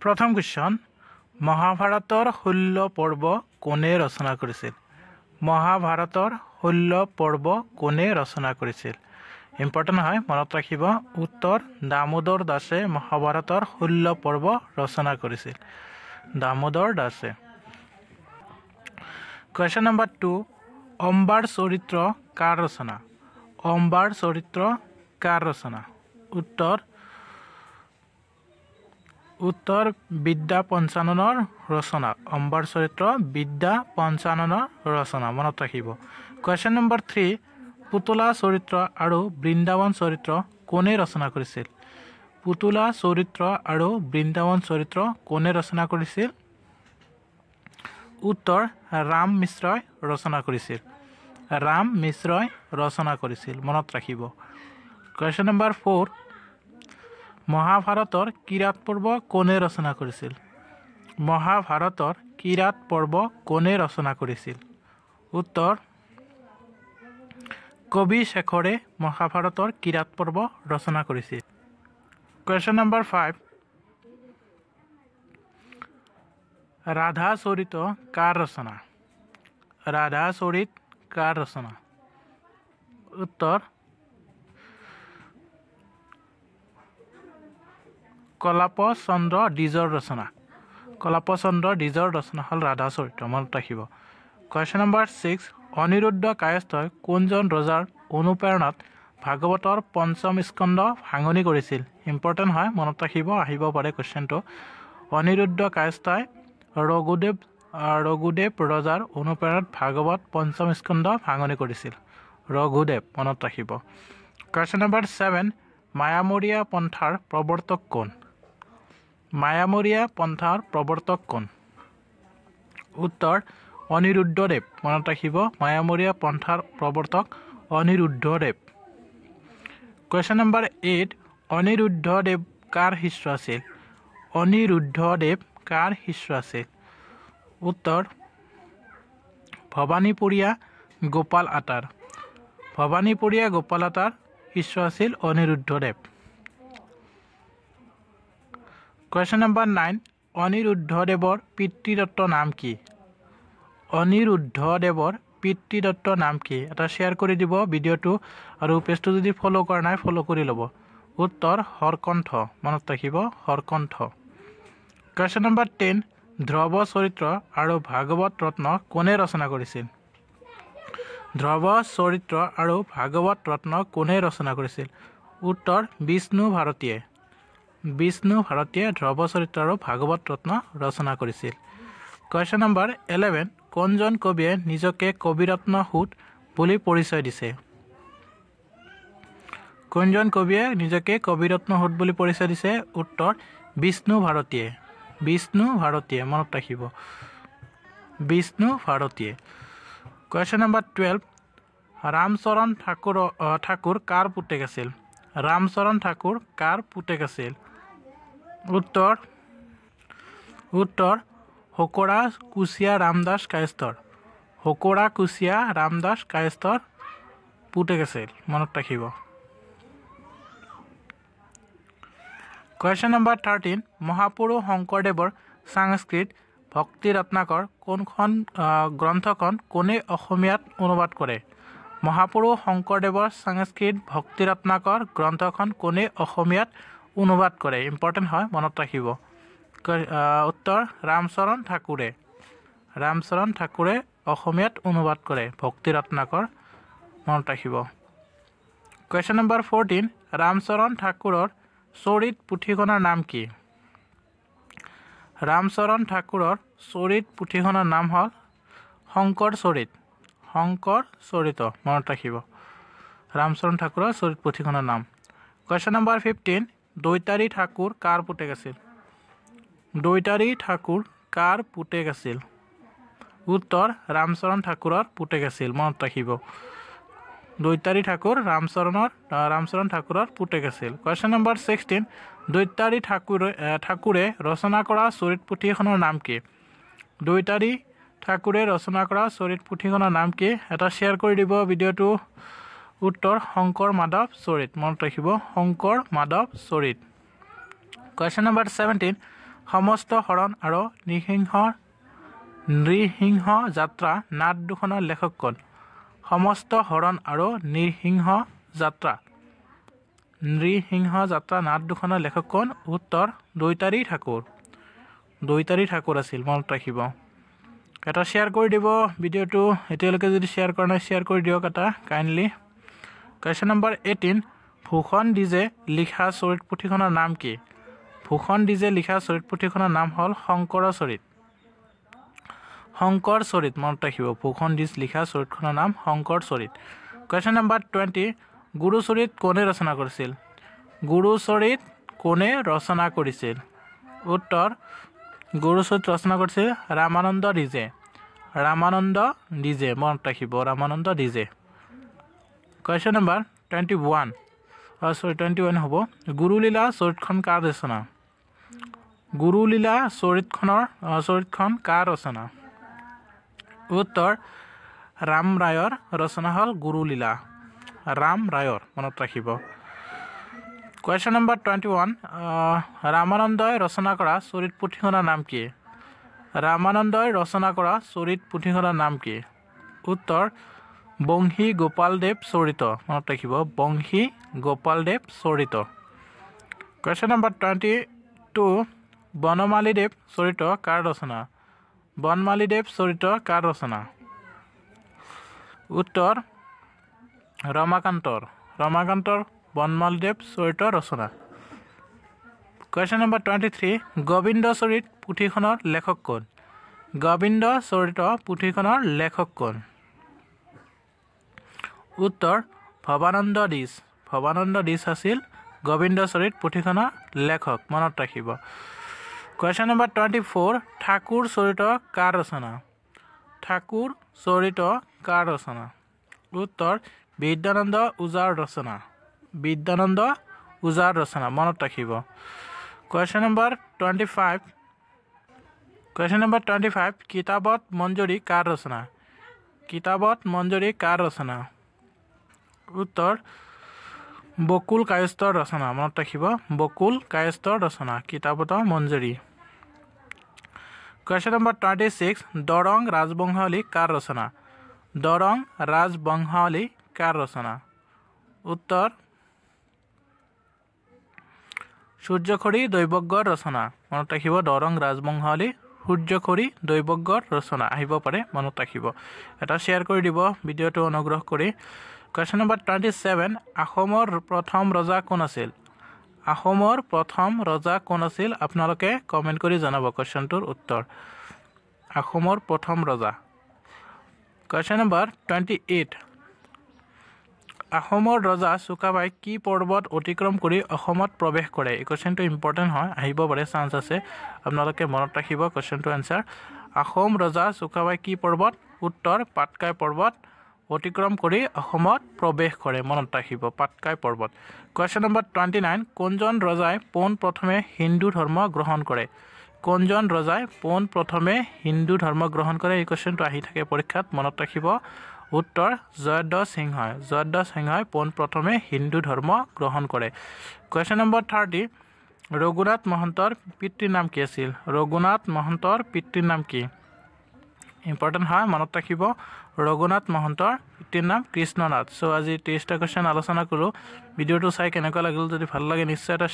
প্ৰথম কোৱেশ্চন মহাভাৰতৰ 16 পৰ্ব কোনে ৰচনা কৰিছিল মহাভাৰতৰ 16 পৰ্ব কোনে ৰচনা কৰিছিল ইম্পৰ্টেন্ট হয় মনত ৰাখিব উত্তৰ দামোদৰ দাসে মহাভাৰতৰ 16 পৰ্ব ৰচনা কৰিছিল দামোদৰ দাসে কোৱেশ্চন নম্বৰ 2 অম্বাৰ চৰিত্ৰ কাৰ ৰচনা অম্বাৰ চৰিত্ৰ কাৰ ৰচনা উত্তৰ বিদ্যা পঞ্চাননৰ ৰচনা অম্বাৰ চৰিত্ৰ বিদ্যা পঞ্চাননৰ ৰচনা মনত ৰাখিব কোৱেশ্চন নম্বৰ 3 পুতলা চৰিত্ৰ আৰু বৃন্দাবন চৰিত্ৰ কোনে ৰচনা কৰিছিল পুতলা চৰিত্ৰ আৰু বৃন্দাবন চৰিত্ৰ কোনে ৰচনা কৰিছিল উত্তৰ ৰাম মিশ্ৰই ৰচনা কৰিছিল ৰাম মিশ্ৰই ৰচনা কৰিছিল মনত ৰাখিব কোৱেশ্চন নম্বৰ 4 মহাভাৰতৰ কিৰাত পৰ্ব কোনে ৰচনা কৰিছিল মহাভাৰতৰ কিৰাত পৰ্ব কোনে ৰচনা কৰিছিল উত্তৰ কবি শেখৰে মহাভাৰতৰ কিৰাত পৰ্ব ৰচনা কৰিছিল কোৱেশ্চন নম্বৰ 5 ৰাধা চৰিত কাৰ ৰচনা ৰাধা চৰিত কাৰ ৰচনা উত্তৰ কলাপচন্দ্ৰ দ্বিজৰ ৰচনা কলাপচন্দ্ৰ দ্বিজৰ ৰচনা হল ৰাধা চৰিত্ৰ মনত ৰাখিব কোৱেশ্চন নম্বৰ 6 অনিৰুদ্ধ কায়স্থই কোনজন ৰজাৰ অনুপ্ৰেৰণাত ভাগৱতৰ পঞ্চম স্কন্ধ ভাঙনি কৰিছিল ইম্পৰ্টেন্ট হয় মনত ৰাখিব আহিব পাৰে কোৱেশ্চনটো অনিৰুদ্ধ কায়স্থই ৰঘুদেৱ ৰজাৰ অনুপ্ৰেৰণাত ভাগৱত পঞ্চম স্কন্ধ ভাঙনি কৰিছিল ৰঘুদেৱ মনত ৰাখিব কোৱেশ্চন নম্বৰ 7 মায়ামৰীয়া পন্থাৰ প্ৰৱৰ্তক কোন মায়ামৰীয়া পন্থাৰ প্ৰৱৰ্তক কোন উত্তৰ অনিৰুদ্ধদেৱ মনত ৰাখিব মায়ামৰীয়া পন্থাৰ প্ৰৱৰ্তক অনিৰুদ্ধদেৱ কোৱেশ্চন নম্বৰ 8 অনিৰুদ্ধদেৱ কাৰ শিষ্য আছিল অনিৰুদ্ধদেৱ কাৰ শিষ্য আছিল উত্তৰ ভবানীপুৰীয়া গোপাল আটাৰ ভবানীপুৰীয়া গোপাল আটাৰ শিষ্য আছিল অনিৰুদ্ধদেৱ কোৱেশ্চন নম্বৰ 9 অনিৰুদ্ধদেৱৰ পিতৃদত্ত নাম কি অনিৰুদ্ধদেৱৰ পিতৃদত্ত নাম কি এটা শেয়াৰ কৰি দিব ভিডিঅটো আৰু পেজটো যদি ফলো কৰা নাই ফলো কৰি ল'ব উত্তৰ হৰকণ্ঠ মনত ৰাখিব হৰকণ্ঠ কোৱেশ্চন নম্বৰ 10 ধ্ৰুৱ চৰিত্ৰ আৰু ভাগৱত ৰত্ন কোনে ৰচনা কৰিছিল ধ্ৰুৱ চৰিত্ৰ আৰু ভাগৱত ৰত্ন কোনে ৰচনা কৰিছিল উত্তৰ বিষ্ণু ভাৰতীয়ে ধ্ৰুৱ চৰিত্ৰ আৰু ভাগৱত ৰত্ন ৰচনা কৰিছিল কোৱেশ্চন নম্বৰ 11 কোনজন কবিয়ে নিজকে কবিৰত্ন সুত বুলি পৰিচয় দিছে কোনজন কবিয়ে নিজকে কবিৰত্ন সুত বুলি পৰিচয় দিছে উত্তৰ বিষ্ণু ভাৰতীয়ে মনত ৰাখিব বিষ্ণু ভাৰতীয়ে কোৱেশ্চন নম্বৰ 12 ৰামচৰণ ঠাকুৰ কাৰ পুতেক আছিল ৰামচৰণ ঠাকুৰ কাৰ পুতেক আছিল উত্তৰ হকৰা কুচিয়া ৰামদাস কায়স্থৰ পুতেক আছিল মনত ৰাখিব কোৱেশ্চন নম্বৰ 13 মহাপুৰুষ শংকৰদেৱৰ সংস্কৃত ভক্তি ৰত্নাকৰ কোনখন গ্ৰন্থখন কোনে অসমীয়াত অনুবাদ কৰে মহাপুৰুষ শংকৰদেৱৰ সংস্কৃত ভক্তি ৰত্নাকৰ গ্ৰন্থখন কোনে অসমীয়াত অনুবাদ কৰে ইম্পৰ্টেন্ট হয় মনত ৰাখিব উত্তৰ ৰামচৰণ ঠাকুৰে অসমীয়াত অনুবাদ কৰে ভক্তি ৰত্নাকৰ মনত ৰাখিব কোৱেশ্চন নম্বৰ 14 ৰামচৰণ ঠাকুৰৰ চৰিত পুথিখনৰ নাম কি ৰামচৰণ ঠাকুৰৰ চৰিত পুথিখনৰ নাম হ'ল শংকৰ চৰিত মনত ৰাখিব ৰামচৰণ ঠাকুৰৰ চৰিত পুথিখনৰ নাম কোৱেশ্চন নম্বৰ 15 দৈতাৰী ঠাকুৰ কাৰ পুতেক আছিল উত্তৰ ৰামচৰণ ঠাকুৰৰ পুতেক আছিল মনত ৰাখিব দৈতাৰী ঠাকুৰ ৰামচৰণ ঠাকুৰৰ পুতেক আছিল কোৱেশ্চন নম্বৰ 16 দৈতাৰী ঠাকুৰে ৰচনা কৰা চৰিত পুথিখনৰ নাম কি দৈতাৰী ঠাকুৰে ৰচনা কৰা চৰিত পুথিখনৰ নাম কি এটা শ্বেয়াৰ কৰি দিব ভিডিঅটো উত্তৰ শংকৰ মাধৱ চৰিত মনত ৰাখিব শংকৰ মাধৱ চৰিত কোৱেশ্চন নম্বৰ 17 সমস্ত হৰণ আৰু নৃসিংহ যাত্ৰা নাট দুখনৰ লেখক কোন সমস্ত হৰণ আৰু নৃসিংহ যাত্ৰা নাট দুখনৰ লেখক কোন উত্তৰ দৈতাৰী ঠাকুৰ আছিল মনত ৰাখিব এটা শ্বেয়াৰ কৰি দিব ভিডিঅ'টো এতিয়ালৈকে যদি শ্বেয়াৰ কৰা নাই শ্বেয়াৰ কৰি দিয়ক এটা kindly question number 18 Bhushan DJ লিখা চৰিত পুথিখনৰ নাম কি ভূষণ ডিজে লিখা চৰিত পুথিখনৰ নাম হ'ল শংকৰ চৰিত মনত ৰাখিব ভূষণ ডিজ লিখা চৰিতখনৰ নাম শংকৰ চৰিত কুৱেশ্যন নম্বৰ 20 গুৰুচৰিত কোনে ৰচনা কৰিছিল উত্তৰ গুৰুচৰিত ৰচনা কৰিছিল ৰামানন্দ ডিজে মনত ৰাখিব ৰামানন্দ ডিজে কুৱেশ্যন নম্বৰ 21 হ'ব গুৰুলীলা চৰিতখন কাৰ ৰচনা গুৰুলীলা চৰিতখন কাৰ ৰচনা উত্তৰ ৰাম ৰায়ৰ ৰচনা হ'ল গুৰুলীলা ৰাম ৰায়ৰ মনত ৰাখিব কুৱেশ্যন নম্বৰ 21 ৰামানন্দই ৰচনা কৰা চৰিত পুথিখনৰ নাম কি উত্তৰ বংশী গোপালদেৱ চৰিত মনত ৰাখিব বংশী গোপালদেৱ চৰিত কুৱেশ্যন নম্বৰ 22 বনমালীদেৱ চৰিত কাৰ ৰচনা উত্তৰ ৰমাকান্তৰ বনমালীদেৱ চৰিত ৰচনা কুৱেশ্যন নম্বৰ 23 গোবিন্দ চৰিত পুথিখনৰ লেখক কোন উত্তৰ ভৱানন্দ ডিজ আছিল গোবিন্দ চৰিত পুথিখনৰ লেখক মনত ৰাখিব কুৱেশ্যন নম্বৰ 24 ঠাকুৰ চৰিত কাৰ ৰচনা উত্তৰ বিদ্যানন্দ ওজাৰ ৰচনা মনত ৰাখিব কুৱেশ্যন নম্বৰ 25 কিতাবত মঞ্জুৰী কাৰ ৰচনা উত্তৰ বকুল কায়স্থৰ ৰচনা মনত ৰাখিব বকুল কায়স্থৰ ৰচনা কিতাবত মঞ্জুৰী কুৱেশ্যন নম্বৰ 26 দৰং ৰাজবংশাৱলী কাৰ ৰচনা উত্তৰ সূৰ্যখৰি দৈৱজ্ঞৰ ৰচনা মনত ৰাখিব দৰং ৰাজবংশাৱলী সূৰ্যখৰি দৈৱজ্ঞৰ ৰচনা আহিব পাৰে মনত ৰাখিব এটা শ্বেয়াৰ কৰি দিব ভিডিঅ'টো অনুগ্ৰহ কৰি কুৱেশ্যন নম্বৰ 27 আহোমৰ প্ৰথম ৰজা কোন আছিল আপোনালোকে কমেণ্ট কৰি জনাব কুৱেশ্যনটোৰ উত্তৰ আহোমৰ প্ৰথম ৰজা কুৱেশ্যন নম্বৰ 28 আহোমৰ ৰজা চুকাফাই কি পৰ্বত অতিক্ৰম কৰি অসমত প্ৰৱেশ কৰে এই কুৱেশ্যনটো ইম্পৰ্টেণ্ট হয় আহিব পাৰে চান্স আছে আপোনালোকে মনত ৰাখিব কুৱেশ্যনটো এনচাৰ আহোম ৰজা চুকাফাই কি পৰ্বত উত্তৰ পাটকাই পৰ্বত অতিক্ৰম কৰি অসমত প্ৰৱেশ কৰে মনত ৰাখিব পাটকাই পৰ্বত কুৱেশ্যন নম্বৰ 29 কোনজন ৰজাই পোনপ্ৰথমে হিন্দু ধৰ্ম গ্ৰহণ কৰে এই কুৱেশ্যনটো আহি থাকে পৰীক্ষাত মনত ৰাখিব উত্তৰ জয়ধ্বজ সিংহই পোনপ্ৰথমে হিন্দু ধৰ্ম গ্ৰহণ কৰে কুৱেশ্যন নম্বৰ 30 ৰঘুনাথ মহন্তৰ পিতৃৰ নাম কি ইম্পৰ্টেণ্ট হয় মনত ৰাখিব ৰঘুনাথ মহন্তৰ পিতৃৰ নাম কৃষ্ণনাথ আজি 23টা কুৱেশ্যন আলোচনা কৰোঁ ভিডিঅ'টো চাই কেনেকুৱা লাগিল যদি ভাল লাগে নিশ্চয় এটা